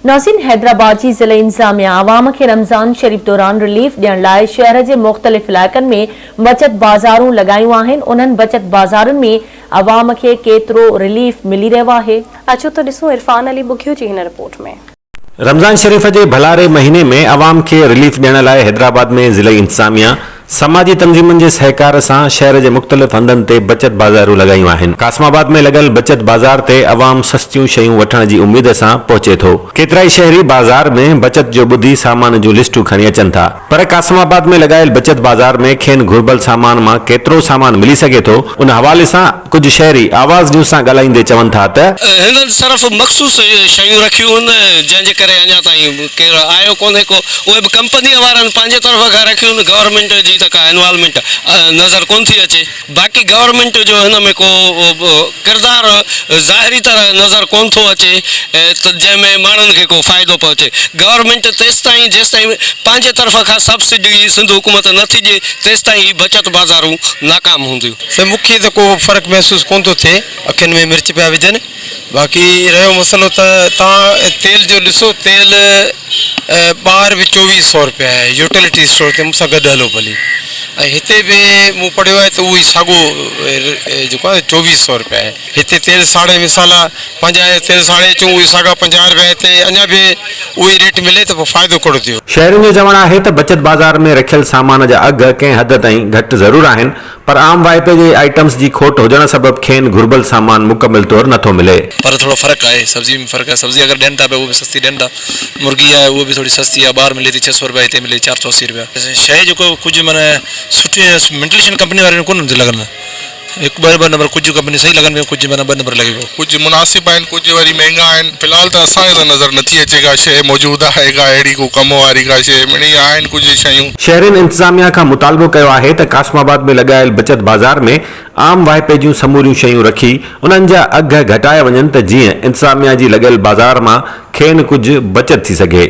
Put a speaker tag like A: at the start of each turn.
A: नाज़रीन, हैदराबाद जी ज़िला इंतजामिया आवाम के रमज़ान शरीफ दौरान रिलीफ ॾियण लाइ शहर के मुख़्तलिफ़ इलाक़नि में बचत बाज़ारूं लगायूं आहिनि। उन्हनि बचत बाज़ारुनि में आवाम के केतिरो रिलीफ मिली रहियो आहे। अचो त ॾिसूं इरफान अली बुखियो जी हिन रिपोर्ट में।
B: रमज़ान शरीफ के भलारे महीने में आवाम के रिलीफ ॾियण लाइ हैदराबाद में ज़िला इंतजामिया समाजी तंजीमुनि के सहकार से शहर के मुख्तलिफ हंधनि ते बचत बाज़ारूं लगायूं आहिनि। कासमाबाद में लगल बचत बाज़ार ते आवाम सस्तियूं शयूं वठण जी उम्मीद से पहुंचे थो। केतराई शहरी बाज़ार में बचत जो बुधी सामान जूं लिस्टूं खणी अचनि था, पर कासमाबाद में लगायल बचत बाज़ार में खेन घुर्बल सामान मां केतिरो सामान मिली सके थो, उन हवाले से कुछ शहरी आवाज़ न्यूज़ सां ॻाल्हाईंदे चवनि था त
C: हिन तरफ़ मखसूस शयूं रखियूं आहिनि जंहिंजे करे अञा ताईं केरु आयो कोन्हे को। उहे बि कंपनी वारनि पंहिंजे तरफ़ खां रखियूं आहिनि। गवर्नमेंट जी त का इन्वॉल्वमेंट नज़र कोन थी अचे। बाक़ी गवर्नमेंट जो हिन में को किरदार ज़ाहिरी तरह नज़र कोन थो अचे त जंहिंमें माण्हुनि खे को फ़ाइदो पहुचे। गवर्नमेंट तेसिताईं जेसिताईं पंहिंजे तरफ़ खां सब्सिडी सिंध हुकूमत नथी ॾिए तेसिताईं ही बचत बाज़ारूं नाकाम हूंदियूं।
D: मूंखे त को फ़र्क़ु महसूस कोन थो थिए। अखियुनि में मिर्च पिया विझनि। बाक़ी रहियो मसलो त तव्हां तेल जो ॾिसो, तेल ॿाहिरि बि 2400 रुपया आहे यूटिलिटी स्टोर ते मूंसां गॾु हलो भली। ऐं हिते बि मूं पढ़ियो आहे त उहो ई साॻियो जेको आहे 2400 रुपया आहे। हिते तेल साढ़े मिसाला 50 तेल साढ़े अचूं उहे साॻा 50 रुपया हिते अञा बि उहो ई रेट मिले त पोइ फ़ाइदो कहिड़ो थियो।
B: शहरियुनि जो चवणु आहे त बचत बाज़ार में रखियल सामान जा अघ कंहिं हद ताईं घटि ज़रूर आहिनि, पर आम वाइपे जे आइटम्स की खोट हुजण सबब खेन घुर्बल सामान मुकम्मल तौर नथो मिले।
E: पर थोड़ा फ़र्क है, सब्जी में फ़र्क है। सब्जी अगर ॾियनि था वो भी सस्ती ॾियनि था। मुर्गी है वो भी थोड़ी सस्ती है, ॿाहिरि मिले थी 600 रुपया, हिते मिले 480 रुपया। शइ जेको कुछ माना सुठी मेंटलेशन कंपनी वाले कोन लॻनि। एक ॿ नंबर कुछ कंपनी सही लगन में, कुछ माना 2 नंबर लगे।
F: कुछ मुनासिब आहिनि, कुछ वरी महंगा आहिनि। फिलहाल तो असांखे त नज़र नथी अचे का शइ मौजूद आहे का अहिड़ी को कम वारी का शइ मिणी आहिनि कुछ शयूं।
B: शहरियुनि इंतजामिया खां मुतालबो कयो आहे त कासमाबाद में लगायल बचत बाज़ार में आम वाइपे जूं समूरियूं शयूं रखी उन्हनि जा अघ घटाए वञनि त जीअं इंतजामिया जी लॻियल बाज़ार मां खेनि कुझु बचत थी सघे।